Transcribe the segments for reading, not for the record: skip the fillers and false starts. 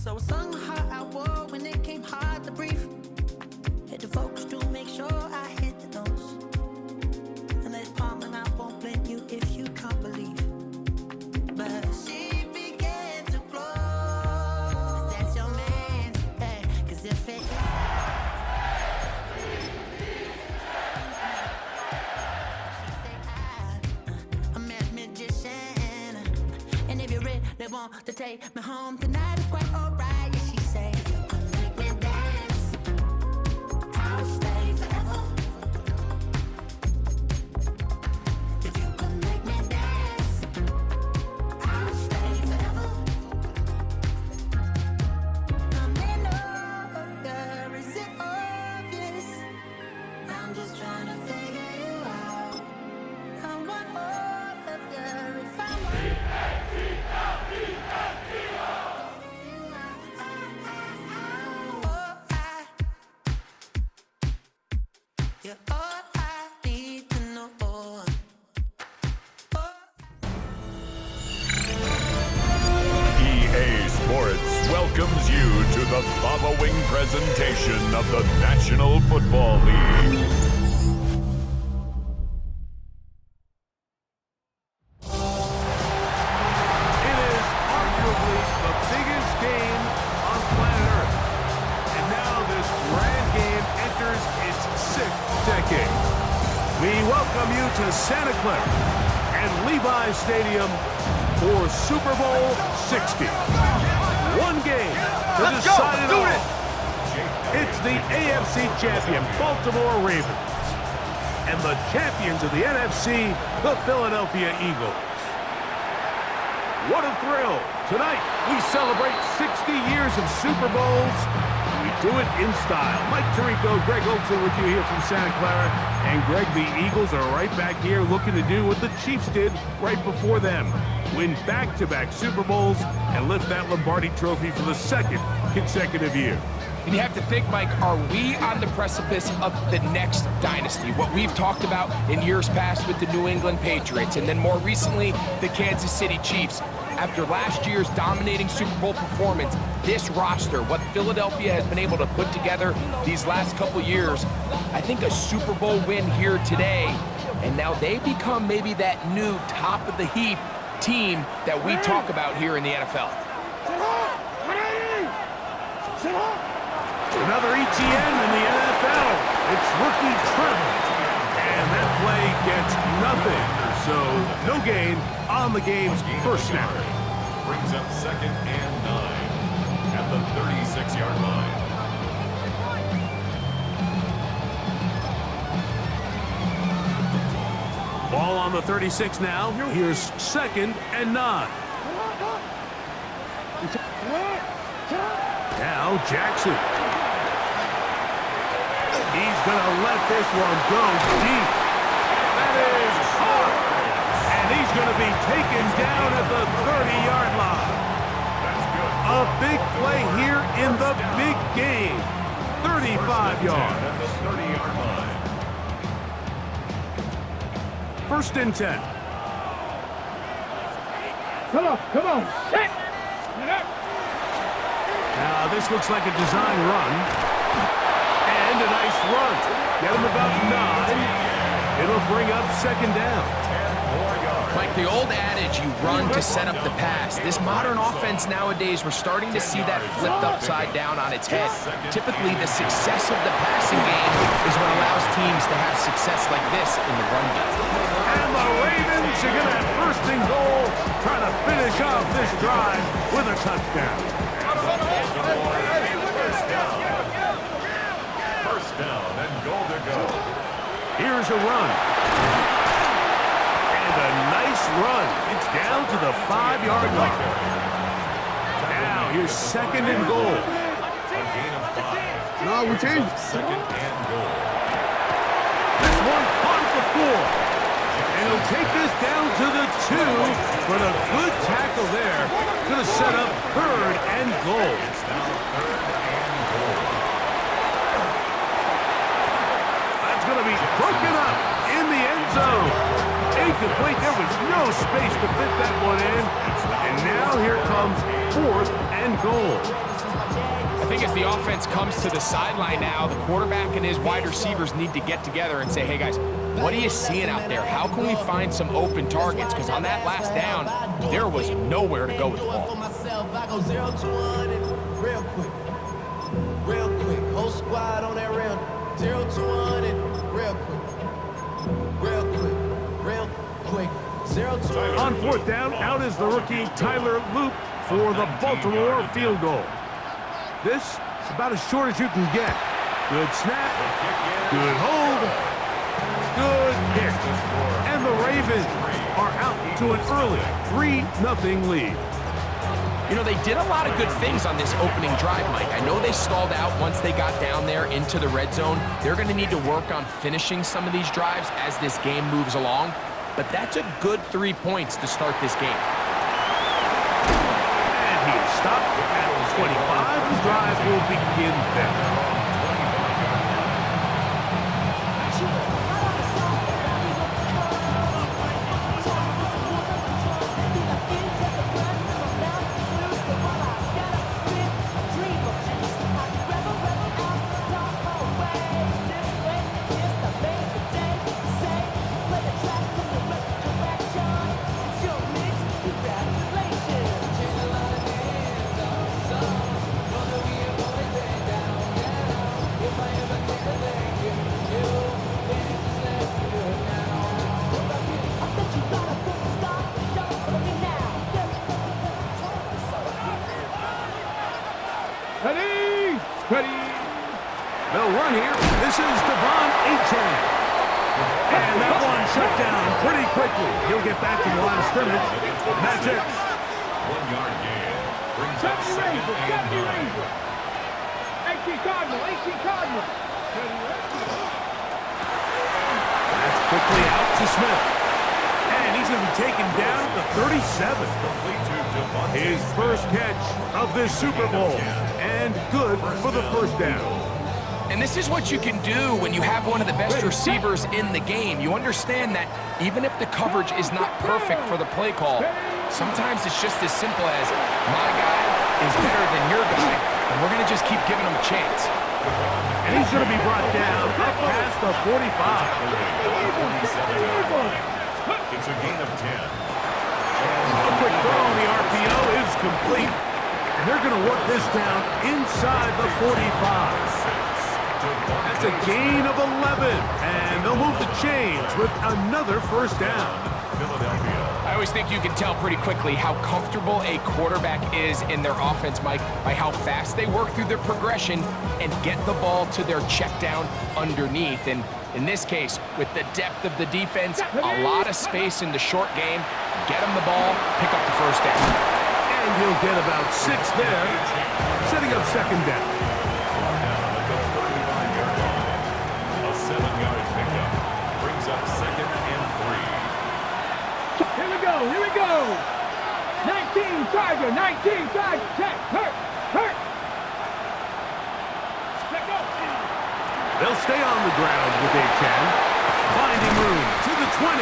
So I sung the heart I wore when it came hard to breathe. Had to focus to make sure I hit the notes. And there's palm and I won't blame you if you can't believe. But she began to flow. That's your man, hey, 'cause if it they want to take me home tonight. It's quite alright. Yeah, she say, if you could make me dance, I'll stay forever. If you could make me dance, I'll stay forever. I'm in love with her, is it obvious? I'm just trying to figure you out. I want all of you if I want. You're all I need to know. EA Sports welcomes you to the following presentation of the National Football League. It is arguably the biggest game on planet Earth. And now this grand game enters its 6th decade. We welcome you to Santa Clara and Levi Stadium for Super Bowl 60. One game to decide it all. It's the AFC champion Baltimore Ravens and the champions of the NFC, the Philadelphia Eagles. What a thrill. Tonight, we celebrate 60 years of Super Bowls, and we do it in style. Mike Tirico, Greg Olson with you here from Santa Clara. And Greg, the Eagles are right back here looking to do what the Chiefs did right before them. Win back-to-back Super Bowls and lift that Lombardi trophy for the 2nd consecutive year. And you have to think, Mike, are we on the precipice of the next dynasty? What we've talked about in years past with the New England Patriots, and then more recently, the Kansas City Chiefs. After last year's dominating Super Bowl performance, this roster, what Philadelphia has been able to put together these last couple years, I think a Super Bowl win here today, and now they become maybe that new top-of-the-heap team that we talk about here in the NFL. Another ETN in the NFL. It's rookie Trevor. And that play gets nothing. So no gain on the game's first snap. Brings up 2nd and 9 at the 36-yard line. Ball on the 36 now. Here's 2nd and 9. Now Jackson. He's going to let this one go deep. That is hard. And he's going to be taken down at the 30-yard line. A big play here in the big game. 35 yards. At the 30-yard line. 1st and 10. Come on. Set. Now this looks like a design run. And a nice run. Get him about 9. It'll bring up 2nd down. Like the old adage, you run to set up the pass. This modern offense nowadays, we're starting to see that flipped upside down on its head. Typically, the success of the passing game is what allows teams to have success like this in the run game. And the Ravens are going to have 1st and goal, trying to finish off this drive with a touchdown. First down and goal to go. Here's a run. And a nice run. It's down to the 5-yard line. Now here's 2nd and goal. A gain of 5. No, we changed. 2nd and goal. This one caught at the 4. And he'll take this down to the 2, but a good tackle there. Going to set up 3rd and goal. It's now 3rd and goal. That's going to be broken up in the end zone. Incomplete. There was no space to fit that one in. And now here comes 4th and goal. I think as the offense comes to the sideline now, the quarterback and his wide receivers need to get together and say, hey guys, what are you seeing out there? How can we find some open targets? Because on that last down, there was nowhere to go with the ball. Real quick, whole squad on that rail. 0 to 100, real quick, 0 to 100. On fourth down, out is the rookie Tyler Loop for the Baltimore field goal. This about as short as you can get. Good snap, good hold, good kick. And the Ravens are out to an early 3-0 lead. You know, they did a lot of good things on this opening drive, Mike. I know they stalled out once they got down there into the red zone. They're going to need to work on finishing some of these drives as this game moves along. But that's a good 3 points to start this game. And he is stopped at the 25. The drive will begin there. They'll run here. This is Devon Achane. And that one shut down pretty quickly. He'll get back to the line of scrimmage. And that's it. 1 yard gain. Brings up second and 9. AC Cardinal. That's quickly out to Smith. And he's going to be taken down to 37. His first catch of this Super Bowl. And good for the first down. And this is what you can do when you have one of the best receivers in the game. You understand that even if the coverage is not perfect for the play call, sometimes it's just as simple as my guy is better than your guy, and we're going to just keep giving him a chance. And he's going to be brought down up past the 45. It's a gain of 10. A quick throw on the RPO is complete. And they're going to work this down inside the 45. That's a gain of 11. And they'll move the chains with another first down. I always think you can tell pretty quickly how comfortable a quarterback is in their offense, Mike, by how fast they work through their progression and get the ball to their check down underneath. And in this case, with the depth of the defense, a lot of space in the short game, get them the ball, pick up the first down. And he'll get about 6 there, setting up second down. A 7-yard pickup brings up second and 3. Here we go. 19 Charger, check, hurt. Let go. They'll stay on the ground with Achane, finding room to the 20.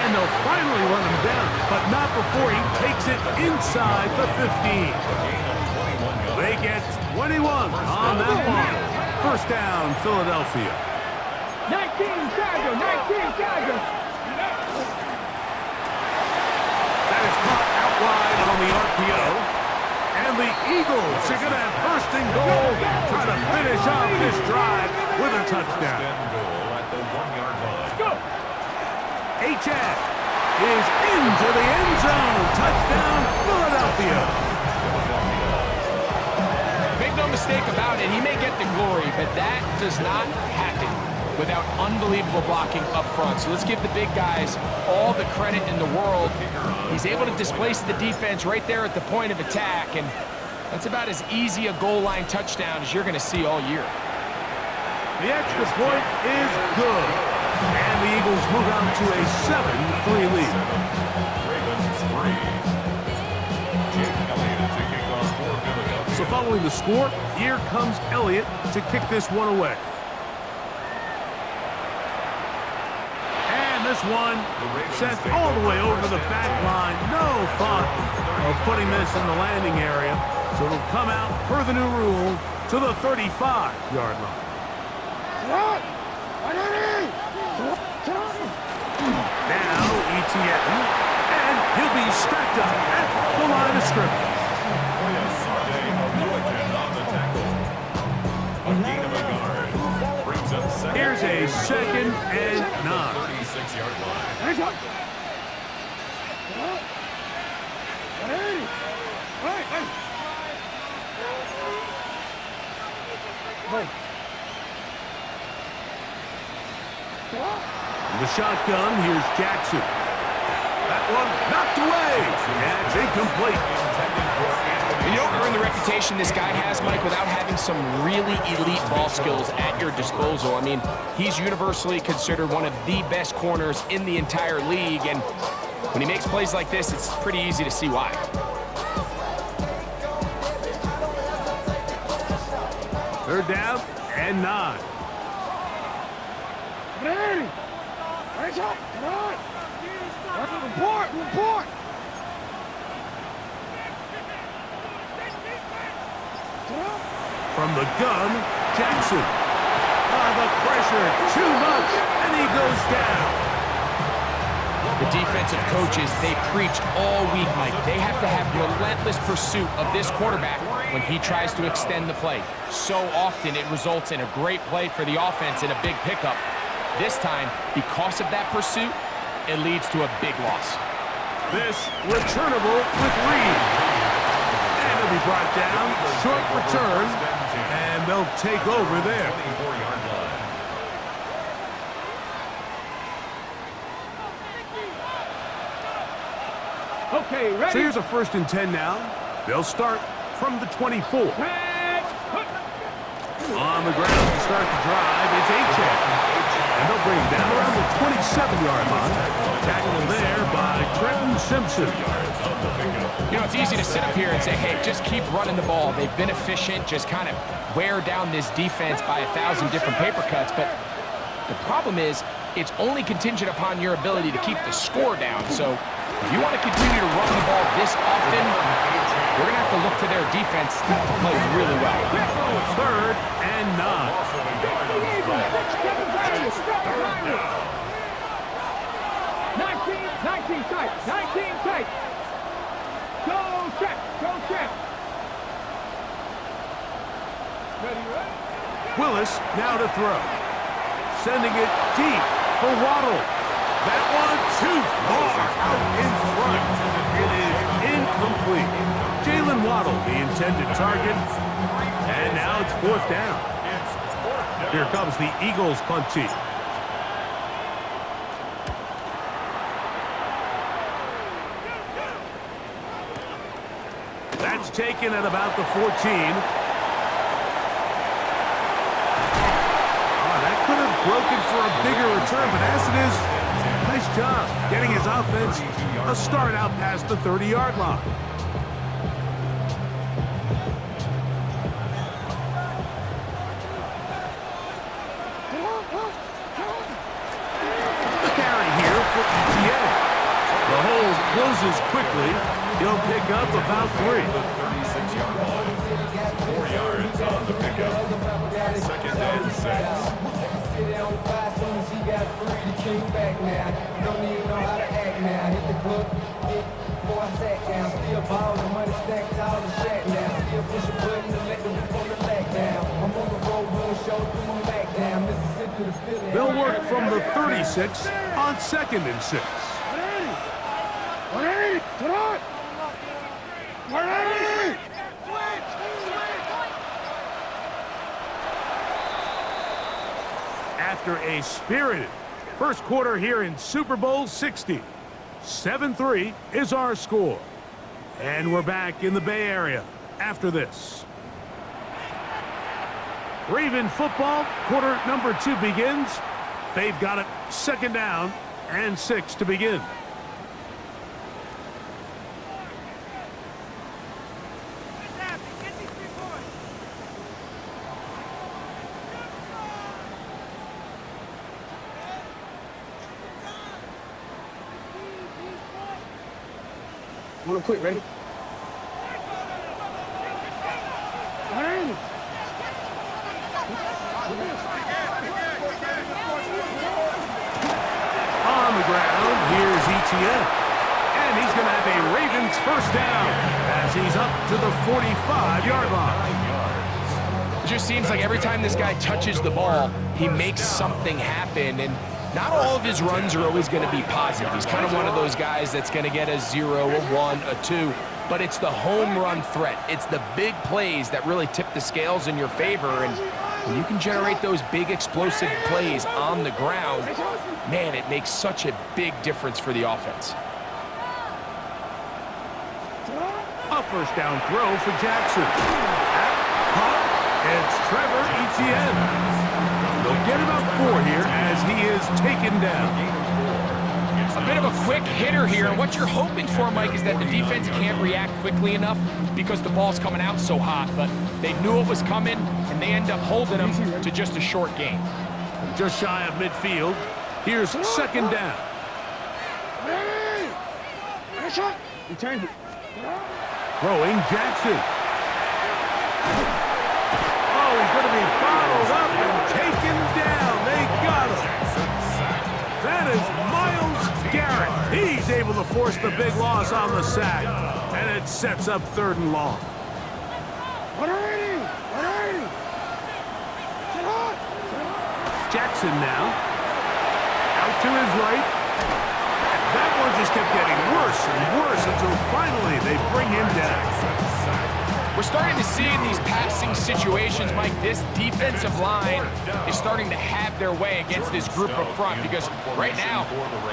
And they'll finally run him down, but not before he takes it inside the 15. They get 21 on that one. First down, Philadelphia. 19 Charger. That is caught out wide on the RPO. And the Eagles are going to have first and goal, try to finish off this drive with a touchdown. At the 1-yard line. Go. Achane is into the end zone. Touchdown, Philadelphia. Make no mistake about it, he may get the glory, but that does not happen without unbelievable blocking up front. So let's give the big guys all the credit in the world. He's able to displace the defense right there at the point of attack, and that's about as easy a goal line touchdown as you're going to see all year. The extra point is good. And the Eagles move out to a 7-3 lead. Ravens 3. Jake Elliott to kick off for Philadelphia. So following the score, here comes Elliott to kick this one away. And this one sent all the way over the back line. No thought of putting this in the landing area. So it'll come out per the new rule to the 35-yard line. Now ETN, and he'll be stacked up at the line of scrimmage. Here's a 2nd and 9. 36-yard line. From the shotgun, here's Jackson. That one knocked away, and it's incomplete. You don't earn the reputation this guy has, Mike, without having some really elite ball skills at your disposal. I mean, he's universally considered one of the best corners in the entire league, and when he makes plays like this, it's pretty easy to see why. Third down and 9. Report! From the gun, Jackson. The pressure, too much, and he goes down. The defensive coaches, they preached all week, Mike. They have to have relentless pursuit of this quarterback when he tries to extend the play. So often it results in a great play for the offense and a big pickup. This time, because of that pursuit, it leads to a big loss. This returnable with Reed. And it'll be brought down, short return, and they'll take over there. 24-yard line. Okay, ready? So here's a 1st and 10 now. They'll start from the 24. On the ground to start the drive, it's H.A. And they'll bring him down around the 27-yard line. Tackled there by Trenton Simpson. You know, it's easy to sit up here and say, hey, just keep running the ball. They've been efficient, just kind of wear down this defense by 1,000 different paper cuts. But the problem is, it's only contingent upon your ability to keep the score down. So if you want to continue to run the ball this often, we're going to have to look to their defense to play really well. 3rd and 9. 19 tight. Go check. Ready? Willis now to throw. Sending it deep for Waddle. That one too far out in front. It is incomplete. Jalen Waddle, the intended target. And now it's 4th down. Here comes the Eagles punt team. That's taken at about the 14. That could have broken for a bigger return, but as it is, nice job getting his offense a start out past the 30-yard line. The carry here for ETA. The hole closes quickly. He'll pick up about 3. 36-yard line. 4 yards on the pickup. 2nd and 6. They'll work from the 36 on 2nd and 6. After a spirited first quarter here in Super Bowl 60, 7-3 is our score. And we're back in the Bay Area after this. Raven football, quarter number 2 begins. They've got it 2nd down and 6 to begin. Want to quit, ready? yet. And he's going to have a Ravens first down as he's up to the 45-yard line. It just seems like every time this guy touches the ball, he makes something happen, and not all of his runs are always going to be positive. He's kind of one of those guys that's going to get a 0, a 1, a 2, but it's the home run threat. It's the big plays that really tip the scales in your favor, and when you can generate those big explosive plays on the ground, man, it makes such a big difference for the offense. A first down throw for Jackson. Caught. It's Trevor Etienne. They'll get about 4 here as he is taken down. A bit of a quick hitter here, and what you're hoping for, Mike, is that the defense can't react quickly enough because the ball's coming out so hot, but they knew it was coming, and they end up holding them to just a short gain. Just shy of midfield. Here's second down. Return. Throwing Jackson. Oh, he's going to be bottled up and taken down. They got him. That is Myles Garrett. He's able to force the big loss on the sack, and it sets up 3rd and long. Jackson now. Out to his right. That one just kept getting worse and worse until finally they bring him down. We're starting to see in these passing situations, Mike, this defensive line is starting to have their way against this group up front because right now,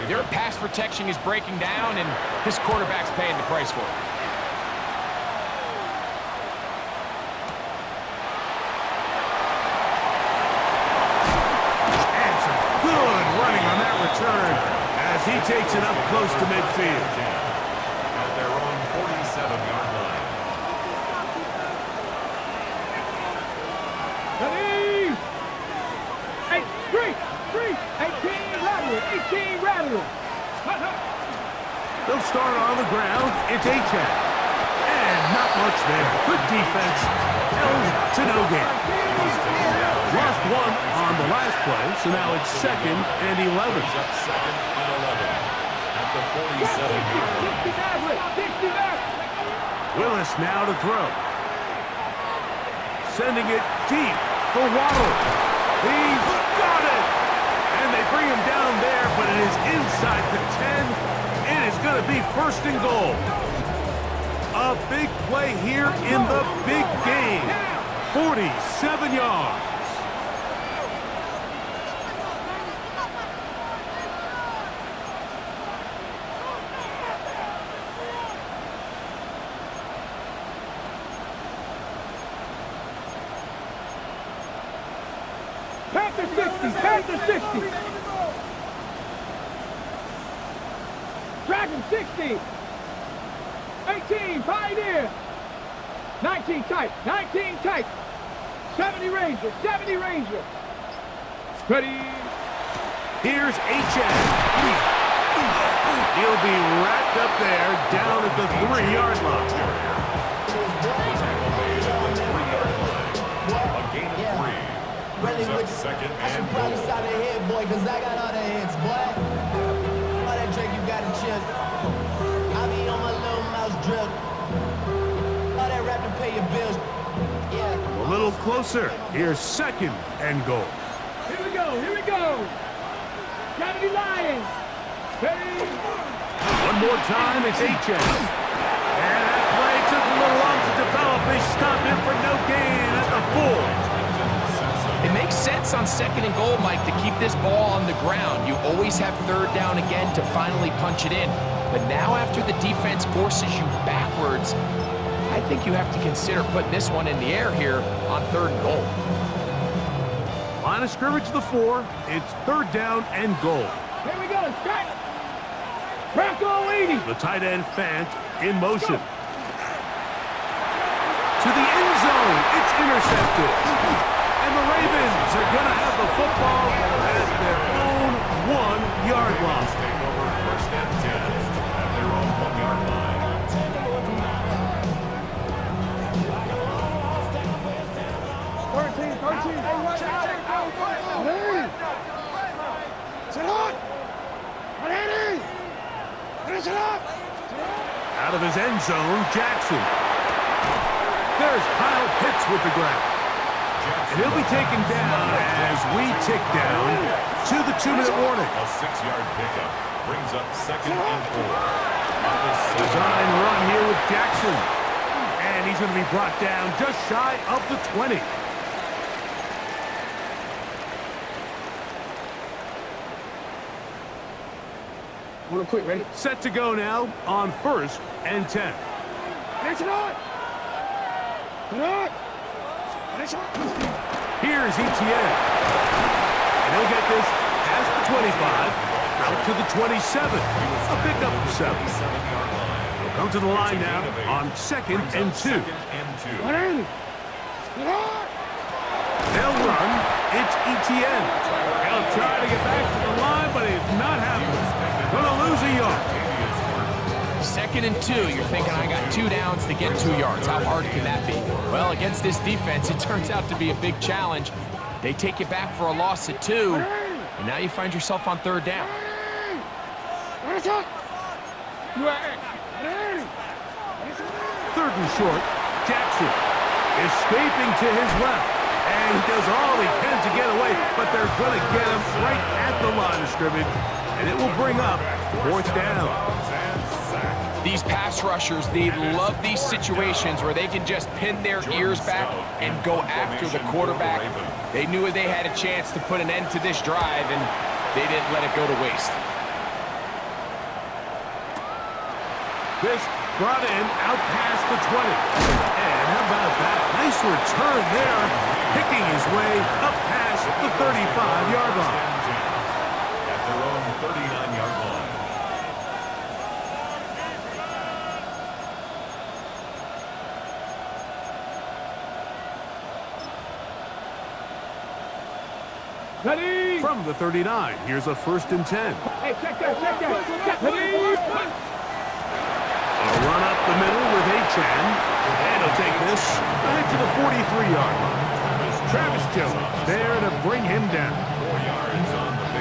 their pass protection is breaking down and this quarterback's paying the price for it. And some good running on that return as he takes it up close to midfield. At their own 47-yard line. Ready? 18 rattle. They'll start on the ground. It's Etienne. And not much there. Good defense. Held to no gain. Lost 1 on the last play, so now it's 2nd and 11. Up 2nd and 11 at the 47-yard line. Willis now to throw. Sending it deep for Waddle. He's got it! And they bring him down there, but it is inside the 10. It is going to be 1st and goal. A big play here in the big game. 47 yards. Panther 60. Dragon 60. 18, Pioneer. 19 tight. 70 Ranger. Ready. Here's Etienne. He'll be wrapped up there down at the 3-yard line. A gain of 3. Really Brings up with 2nd I should and probably goal. stop the head, boy, because I got all the hits, boy. All that drink you got to chill. I be on my little mouse drip. All that rap to pay your bills. Yeah. A little closer. Here's 2nd and goal. Here we go. Kennedy Lions. Ready. One more time, it's Etienne. And that play took a little long to develop. They stop him for no gain at the 4. It makes sense on 2nd and goal, Mike, to keep this ball on the ground. You always have 3rd down again to finally punch it in. But now after the defense forces you backwards, I think you have to consider putting this one in the air here on 3rd and goal. Line of scrimmage to the 4. It's 3rd down and goal. Here we go. Strike. Rocco 80. The tight end Fant in motion. To the end zone. It's intercepted. And the Ravens are going to have the football at their own 1-yard line. Take over 1st and 10 at their own 1-yard line. Hey, watch out. Sit on. Ready. Out of his end zone, Jackson. There's Kyle Pitts with the grab. And he'll be taken down as we tick down to the 2-minute warning. A 6-yard pickup brings up 2nd and 4. Design run here with Jackson. And he's going to be brought down just shy of the 20. Real quick, ready? Set to go now on 1st and 10. Here's ETN. And he'll get this past the 25, out to the 27. A pickup of 7. He'll come to the line now on 2nd and 2. They'll run. It's ETN. He'll try to get back to the line, but it's not happening. Gonna lose a yard. 2nd and 2, you're thinking I got 2 downs to get 2 yards. How hard can that be? Well, against this defense, it turns out to be a big challenge. They take you back for a loss of 2, and now you find yourself on 3rd down. 3rd and short. Jackson escaping to his left. And he does all he can to get away, but they're going to get him right at the line of scrimmage, and it will bring up 4th down. These pass rushers, they love these situations where they can just pin their ears back and go after the quarterback. They knew they had a chance to put an end to this drive, and they didn't let it go to waste. This brought in out past the 20. And how about that? Nice return there, picking his way up past the 35-yard line. At their own 39-yard line. Ready? From the 39, here's a 1st and 10. Hey, check that. Ready? A run up the middle with Achan. And he'll take this back to the 43-yard line. Travis Jones there to bring him down.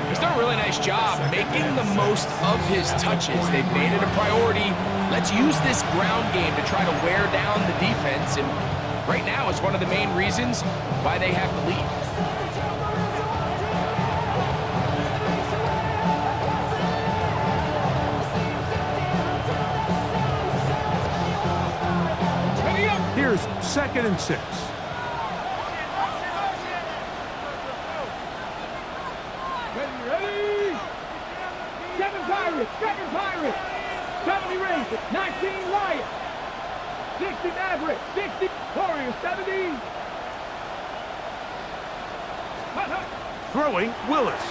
He's done a really nice job making the most of his touches. They've made it a priority. Let's use this ground game to try to wear down the defense, and right now it's one of the main reasons why they have the lead. Here's 2nd and 6. Ready? 7 Pirates. 70 Rangers. 19 Lions. 60 Mavericks. 60 Warriors. 70. Throwing, Willis.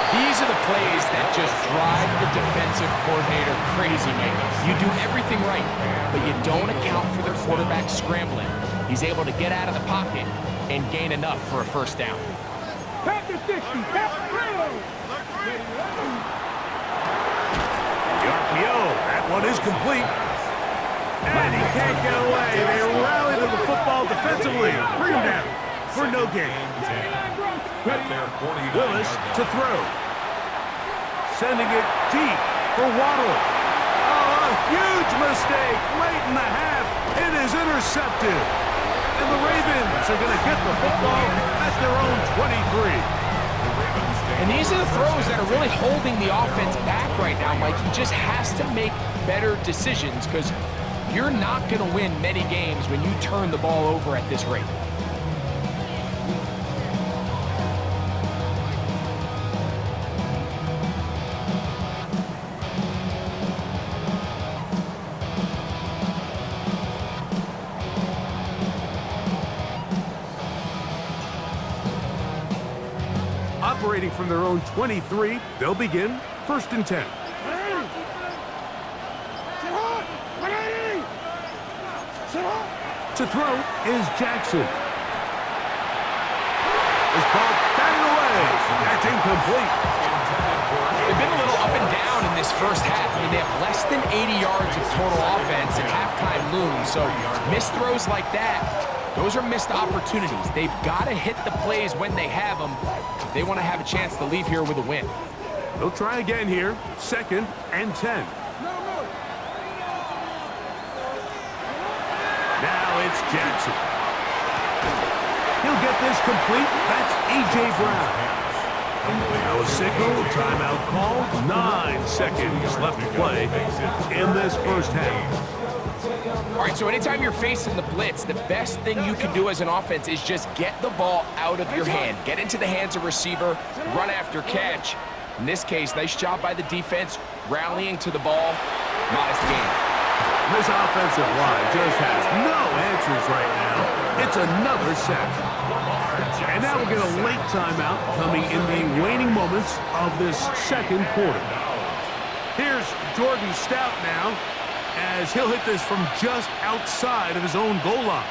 These are the plays that just drive the defensive coordinator crazy, man. You do everything right, but you don't account for the quarterback scrambling. He's able to get out of the pocket and gain enough for a 1st down. Pack the 60. Pack the throw. The RPO, that one is complete. And he can't get away. They rally to the football defensively. Bring him down for no gain. Willis to throw. Sending it deep for Waddle. Oh, a huge mistake late in the half. It is intercepted. And the Ravens are going to get the football at their own 23. And these are the throws that are really holding the offense back right now, Mike. He just has to make better decisions because you're not going to win many games when you turn the ball over at this rate. Operating from their own 23, they'll begin 1st and 10. To throw is Jackson. This ball batted away. That's incomplete. They've been a little up and down in this 1st half. I mean, they have less than 80 yards of total offense and halftime looms. So missed throws like that, those are missed opportunities. They've got to hit the plays when they have them if they want to have a chance to leave here with a win. He'll try again here. 2nd and 10. Now it's Jackson. He'll get this complete. That's A.J. Brown. Now a signal, timeout called. 9 seconds left to play in this first half. All right, so anytime you're facing the blitz, the best thing you can do as an offense is just get the ball out of your hand. Get into the hands of receiver, run after catch. In this case, nice job by the defense, rallying to the ball. Modest gain. This offensive line just has no answers right now. It's another sack. And now we'll get a late timeout coming in the waning moments of this second quarter. Here's Jordan Stout now, as he'll hit this from just outside of his own goal line.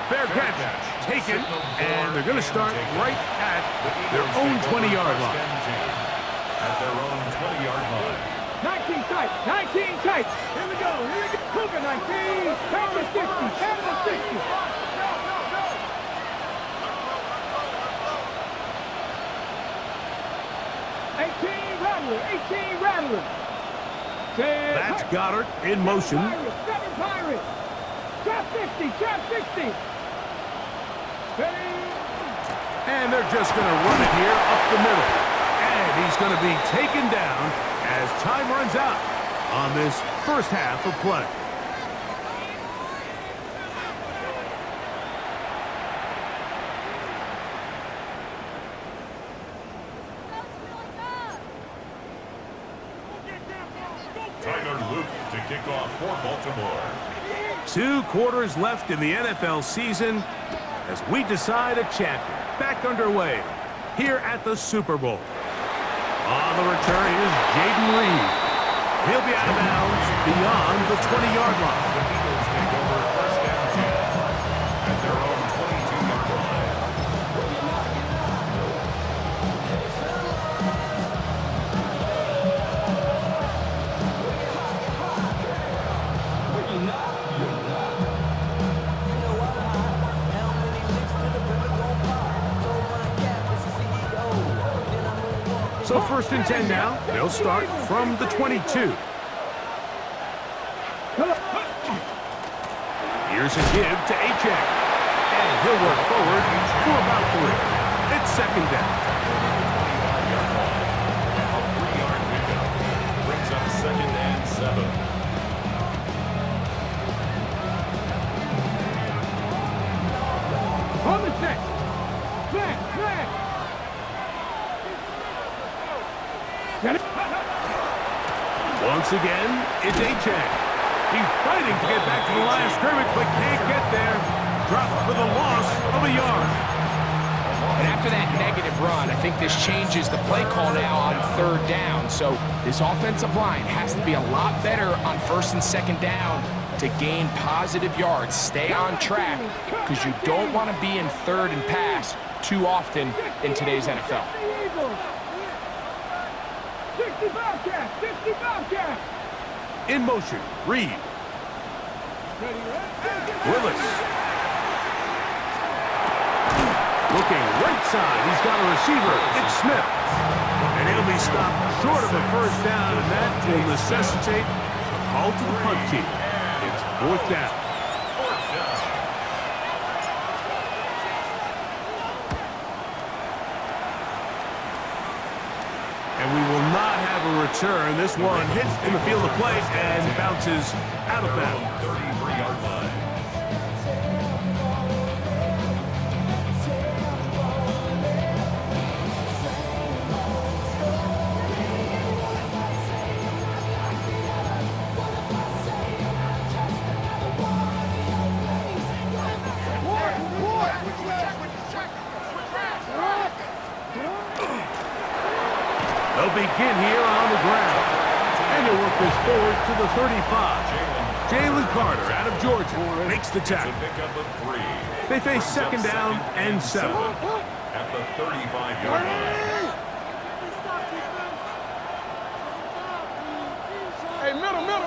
Fair catch, taken, and they're going to start right at their own 20-yard line. At their own 20-yard line. 19 tight, 19 tight. Here we go, Cougar 19, power 60, power 60. 18 Rattler, 18 Rattler. That's Goddard in motion. 7 Pirates. Trap 60, trap 60. And they're just going to run it here up the middle. And he's going to be taken down as time runs out on this first half of play. Tyler Luke to kick off for Baltimore. 2 quarters left in the NFL season as we decide a champion. Back underway here at the Super Bowl. On the return is Jaden Reed. He'll be out of bounds beyond the 20-yard line. The Eagles take over first down 10 at their own 22-yard line. So 1st and 10 now. They'll start from the 22. Here's a give to Achek. And he'll work forward for about 3. It's 2nd down. A 3-yard pickup brings up 2nd and 7. On the set. Flag, flag. Once again, it's Achek. He's fighting to get back to the line of scrimmage, but can't get there. Dropped for the loss of a yard. And after that negative run, I think this changes the play call now on 3rd down. So this offensive line has to be a lot better on 1st and 2nd down to gain positive yards. Stay on track because you don't want to be in 3rd and pass too often in today's NFL. 60 Bobcats, 60 Bobcats. In motion, Reed. Willis. Looking right side, he's got a receiver. It's Smith. And he'll be stopped short of a first down, and that will necessitate a call to the punt team. It's 4th down. And we will not have a return. This one hits in the field of play and bounces out of bounds. 33-yard line. They'll begin here on the ground. And he'll work this forward to the 35. Jalen Carter out of Georgia makes the tackle. They face 2nd down and 7. At the 35-yard line. Hey, middle. Back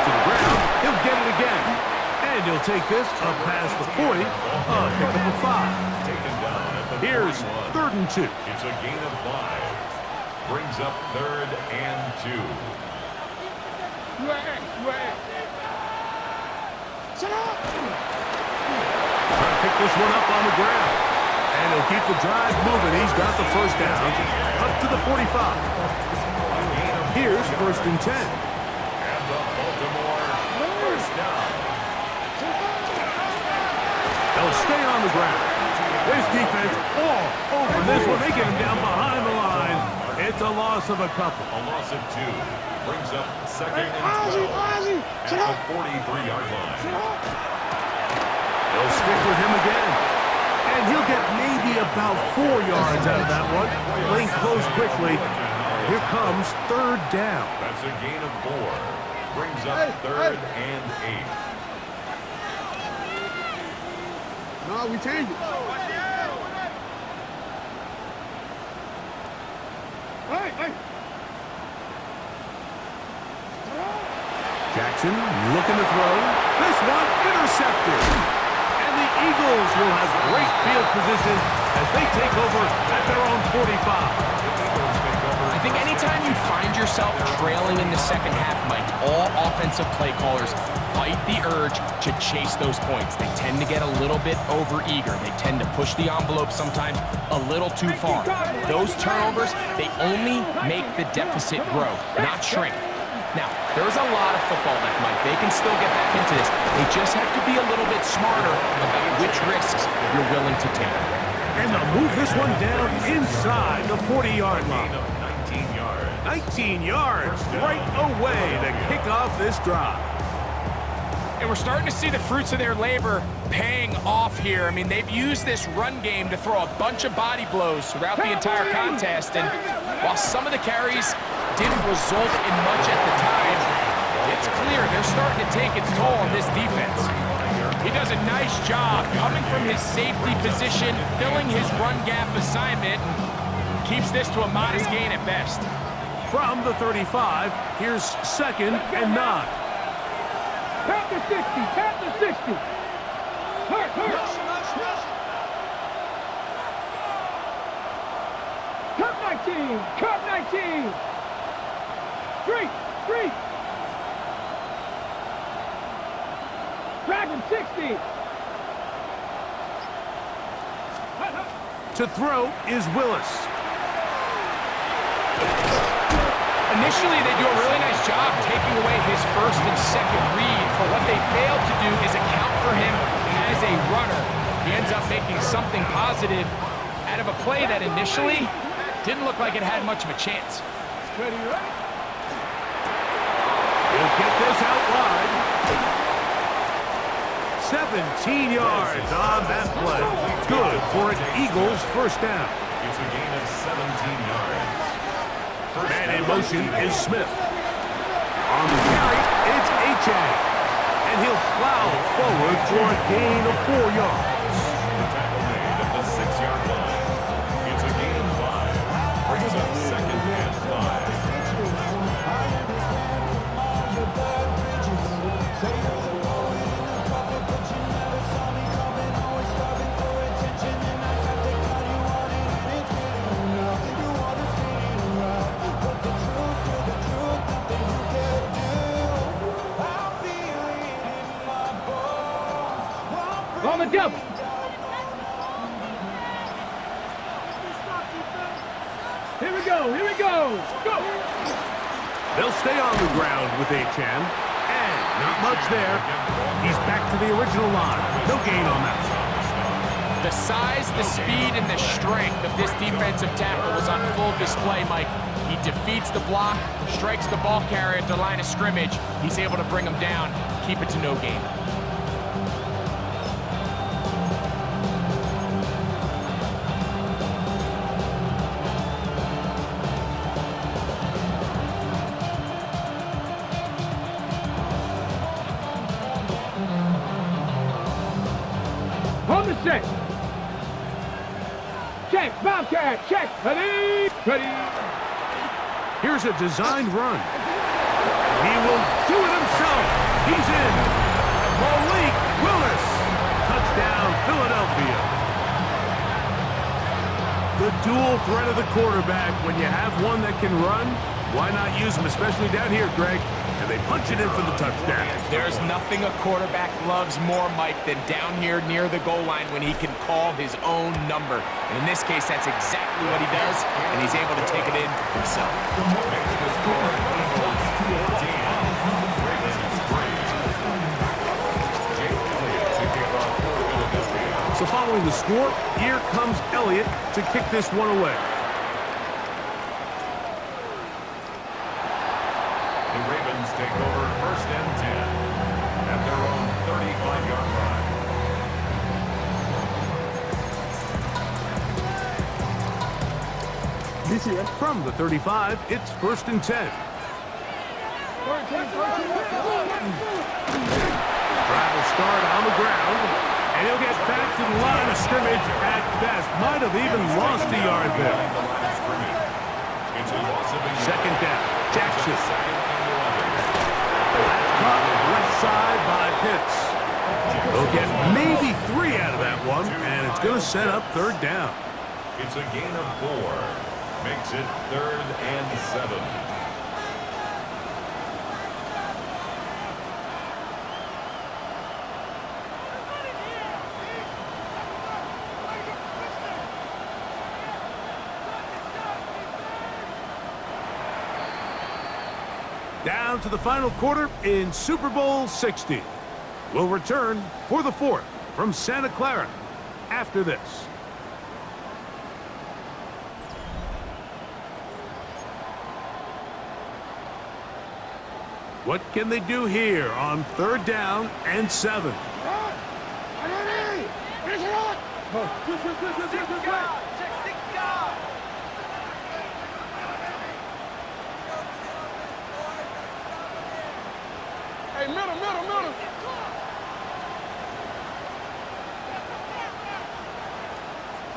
to the ground. He'll get it He'll take this up past the 40, pick up a 5. Here's 3rd and 2. It's a gain of 5. Brings up 3rd and 2. Trying to pick this one up on the ground. And he'll keep the drive moving. He's got the first down up to the 45. Here's 1st and 10. And the Baltimore first down. They'll stay on the ground. This defense all over this one. They get him down behind the line. It's a loss of a couple. A loss of 2. Brings up 2nd and 12 at the 43-yard line. They'll stick with him again. And he'll get maybe about 4 yards out of that one. Playing close quickly. Here comes 3rd down. That's a gain of 4. Brings up 3rd and 8. No, we change it. Hey. Jackson looking to throw. This one intercepted. And the Eagles will have great field position as they take over at their own 45. I think anytime you find yourself trailing in the second half, Mike, all offensive play callers fight the urge to chase those points. They tend to get a little bit overeager. They tend to push the envelope sometimes a little too far. Those turnovers, they only make the deficit grow, not shrink. Now, there's a lot of football left, Mike. They can still get back into this. They just have to be a little bit smarter about which risks you're willing to take. And they'll move this one down inside the 40-yard line. 19 yards right away to kick off this drive. And we're starting to see the fruits of their labor paying off here. I mean, they've used this run game to throw a bunch of body blows throughout the entire contest. And while some of the carries didn't result in much at the time, it's clear they're starting to take its toll on this defense. He does a nice job coming from his safety position, filling his run gap assignment, and keeps this to a modest gain at best. From the 35, here's 2nd and 9. Tap the 60, tap the 60. Hurt. Cut 19. Street. Dragon 60. To throw is Willis. Initially, they do a really nice job taking away his 1st and 2nd read, but what they failed to do is account for him as a runner. He ends up making something positive out of a play that initially didn't look like it had much of a chance. Ready? He'll get this out wide. 17 yards on that play. Good for an Eagles first down. It's a gain of 17 yards. Man in motion is Smith. On the carry, it's Achane. And he'll plow forward for a gain of 4 yards. The tackle made at the 6-yard line. It's a gain of 5. Brings up 2nd and 5. On the double. Here we go. Go. They'll stay on the ground with Achane. And not much there. He's back to the original line. No gain on that. The size, the speed, and the strength of this defensive tackle was on full display, Mike. He defeats the block, strikes the ball carrier at the line of scrimmage. He's able to bring him down, keep it to no gain. On the set. Check, Bobcat, check. Ready. Here's a designed run. He will do it himself. He's in. Malik will Philadelphia. The dual threat of the quarterback. When you have one that can run, why not use him, especially down here, Greg? And they punch it in for the touchdown. There's nothing a quarterback loves more, Mike, than down here near the goal line when he can call his own number. And in this case, that's exactly what he does, and he's able to take it in himself. So following the score, here comes Elliott to kick this one away. The Ravens take over 1st and 10 at their own 35-yard line. From the 35, it's 1st and 10. Drive will start on the ground, and he'll get back to the line of scrimmage at best. Might have even lost a yard there. Second down, Jackson. That's caught left side by Pitts. They'll get maybe 3 out of that one, and it's going to set up 3rd down. It's a gain of 4. Makes it 3rd and 7. Down to the final quarter in Super Bowl 60. We'll return for the 4th from Santa Clara after this. What can they do here on 3rd down and 7?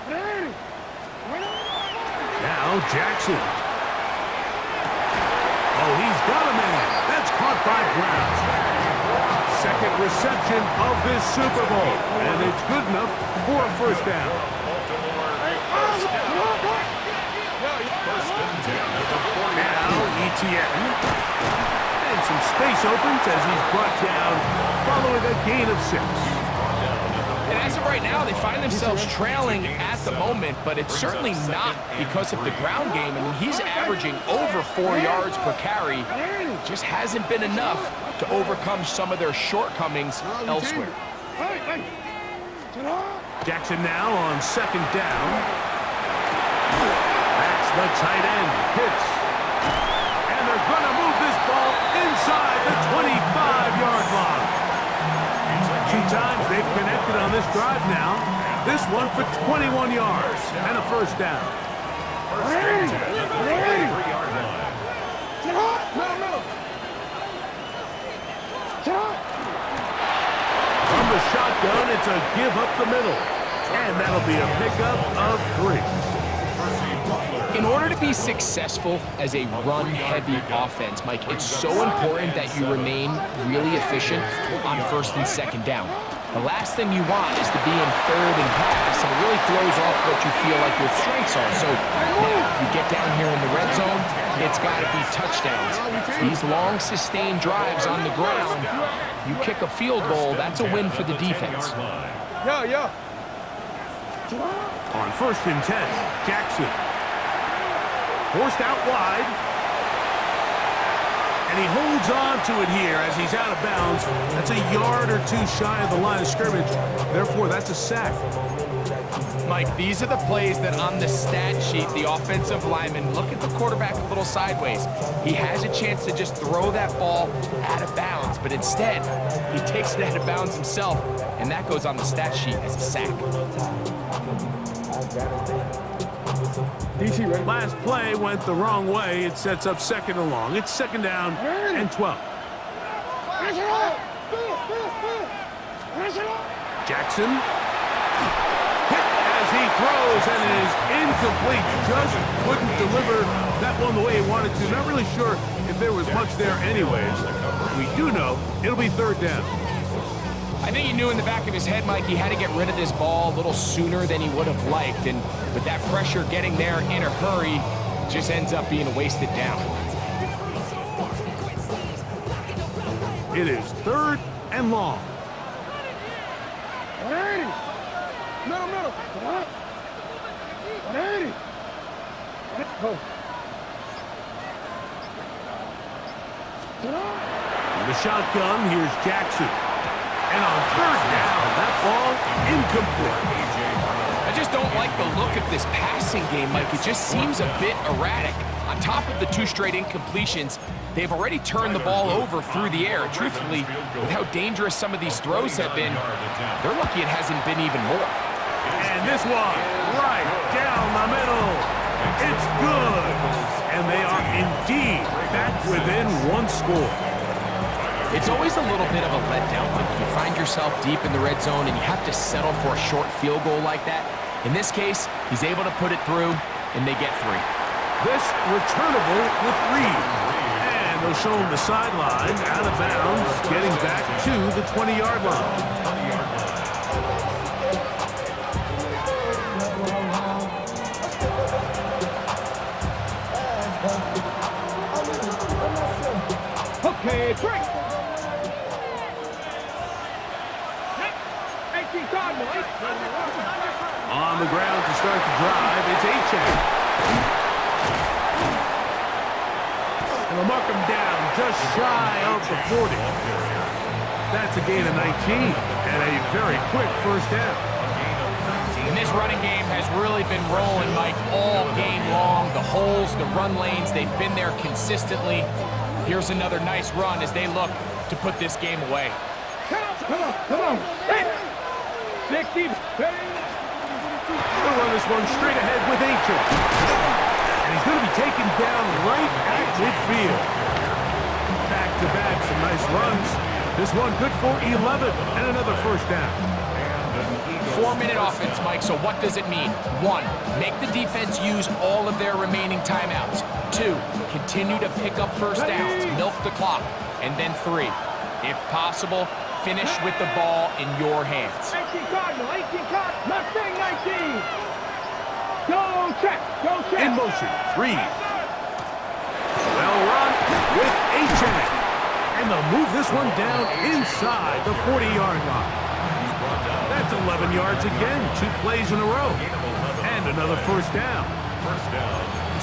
Hey, middle. Now Jackson. Oh, he's got a man. That's caught by Brown. Second reception of this Super Bowl, and it's good enough for a 1st down. Now ETN. And some space opens as he's brought down following a gain of 6. And as of right now, they find themselves trailing at the moment, but it's certainly not because of the ground game. I mean, he's averaging over 4 yards per carry. Just hasn't been enough to overcome some of their shortcomings elsewhere. Jackson now on 2nd down. That's the tight end, Pitts. And they're going to move this ball inside the 25-yard line. 2 times they've connected on this drive now. This one for 21 yards and a 1st down. From the shotgun, it's a give up the middle. And that'll be a pickup of 3. In order to be successful as a run-heavy offense, Mike, it's so important that you remain really efficient on 1st and 2nd down. The last thing you want is to be in 3rd and pass, and it really throws off what you feel like your strengths are. So now you get down here in the red zone, it's got to be touchdowns. These long, sustained drives on the ground, you kick a field goal, that's a win for the defense. On 1st and 10, Jackson. Forced out wide. And he holds on to it here as he's out of bounds. That's a yard or 2 shy of the line of scrimmage. Therefore, that's a sack. Mike, these are the plays that on the stat sheet, the offensive lineman look at the quarterback a little sideways. He has a chance to just throw that ball out of bounds, but instead, he takes it out of bounds himself, and that goes on the stat sheet as a sack. Last play went the wrong way. It sets up 2nd and long. It's 2nd down and 12. Jackson hit as he throws, and it is incomplete. Just couldn't deliver that one the way he wanted to. Not really sure if there was much there anyways. We do know it'll be 3rd down. I I think he knew in the back of his head, Mike, he had to get rid of this ball a little sooner than he would have liked. And with that pressure getting there in a hurry, it just ends up being a wasted down. It is 3rd and long. Middle. Go. The shotgun, here's Jackson. And on 3rd down, that ball incomplete. I just don't like the look of this passing game, Mike. It just seems a bit erratic. On top of the 2 straight incompletions, they've already turned the ball over through the air. Truthfully, with how dangerous some of these throws have been, they're lucky it hasn't been even more. And this one, right down the middle. It's good. And they are indeed back within 1 score. It's always a little bit of a letdown when you find yourself deep in the red zone and you have to settle for a short field goal like that. In this case, he's able to put it through, and they get 3. This returnable with Reed. And they'll show him the sideline, out of bounds, getting back to the 20-yard line. Okay, 3. 18 Cardinals. On the ground to start the drive, it's Achane. And they'll mark him down just shy of the 40. That's a gain of 19 and a very quick 1st down. And this running game has really been rolling, Mike, all game long. The holes, the run lanes, they've been there consistently. Here's another nice run as they look to put this game away. Come on. 60. They'll run this one straight ahead with Achane. And he's going to be taken down right at midfield. Back-to-back, some nice runs. This one good for 11 and another 1st down. 4-minute offense, Mike, so what does it mean? 1, make the defense use all of their remaining timeouts. 2, continue to pick up 1st downs, milk the clock. And then 3, if possible, finish with the ball in your hands. 18 Cardinals. Mustang 19. Go check. In motion, Reed. Well run with Achane. And they'll move this one down inside the 40-yard line. That's 11 yards again, 2 plays in a row. And another 1st down.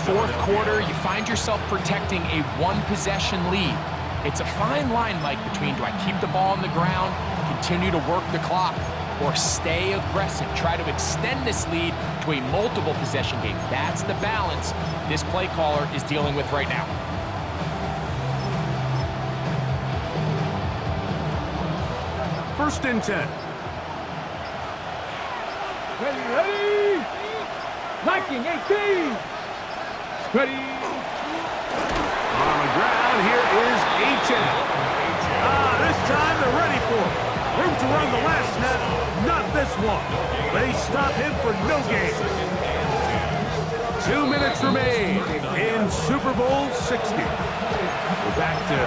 4th quarter, you find yourself protecting a 1-possession lead. It's a fine line, Mike, between do I keep the ball on the ground, continue to work the clock, or stay aggressive, try to extend this lead to a multiple possession game. That's the balance this play caller is dealing with right now. First and 10. Ready. 19-18. Ready. On the ground, here is Achane. This time they're ready for it. Room to run the last snap, not this one. They stop him for no gain. 2 minutes remain in Super Bowl 60. We're back to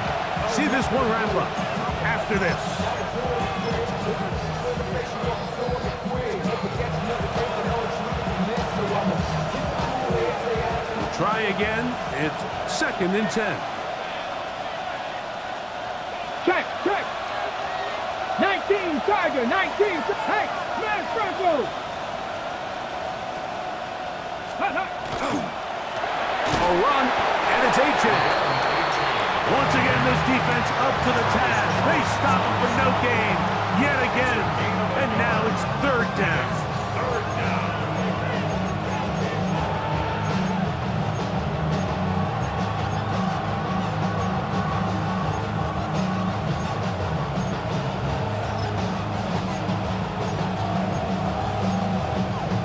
see this one wrap up after this. We'll try again. It's 2nd and 10. Check. 19 Tiger. 19. Hey, man, circle. A run, and it's Achane. Once again, this defense up to the task. They stop him for no gain yet again. And now it's 3rd down.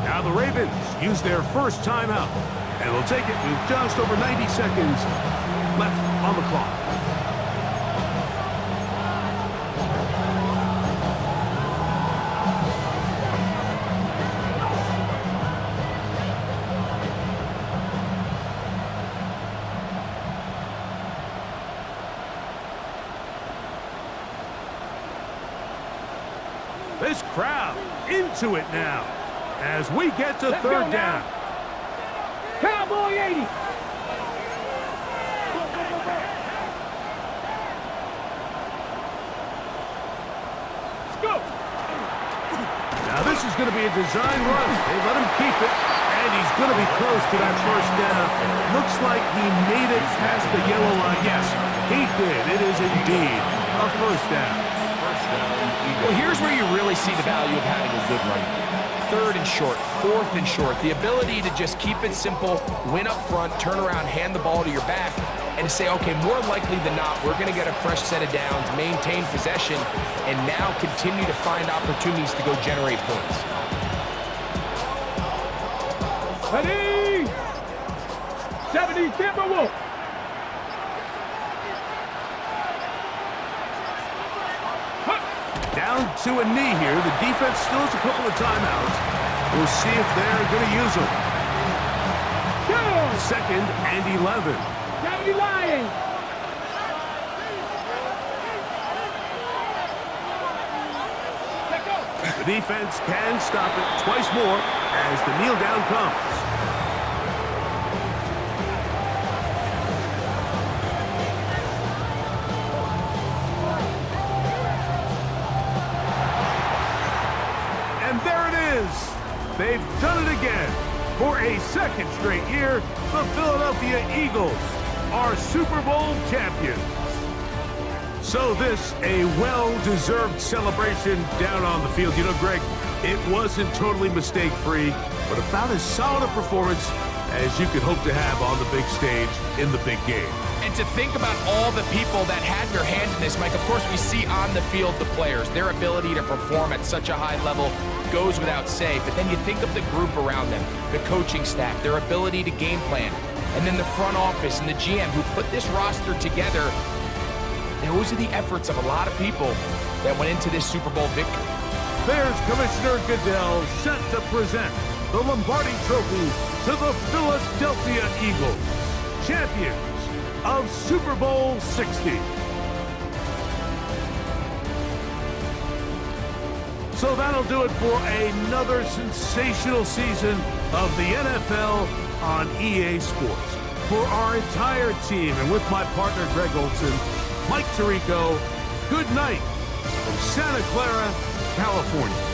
Now the Ravens use their first timeout. And we'll take it with just over 90 seconds left on the clock. This crowd into it now as we get to third down. Cowboy 80. Let's go. Now this is going to be a design run. They let him keep it, and he's going to be close to that first down. Looks like he made it past the yellow line. Yes, he did. It is indeed a first down. Well, here's where you really see the value of having a good run. Third and short, fourth and short. The ability to just keep it simple, win up front, turn around, hand the ball to your back, and to say, okay, more likely than not, we're going to get a fresh set of downs, maintain possession, and now continue to find opportunities to go generate points. Ready? 70 Timberwolf. Down to a knee here. The defense still has a couple of timeouts. We'll see if they're going to use them. Go! Second and 11. 70 Lions. The defense can stop it twice more as the kneel down comes. And there it is. They've done it again. For a second straight year, the Philadelphia Eagles are Super Bowl champions. So this, a well-deserved celebration down on the field. You know, Greg, it wasn't totally mistake-free, but about as solid a performance as you could hope to have on the big stage in the big game. And to think about all the people that had their hand in this, Mike, of course we see on the field the players, their ability to perform at such a high level goes without say, but then you think of the group around them, the coaching staff, their ability to game plan, and then the front office and the GM who put this roster together. Those are the efforts of a lot of people that went into this Super Bowl victory. There's Commissioner Goodell set to present the Lombardi Trophy to the Philadelphia Eagles, champions of Super Bowl 60. So that'll do it for another sensational season of the NFL on EA Sports. For our entire team and with my partner Greg Olson, Mike Tirico, good night from Santa Clara, California.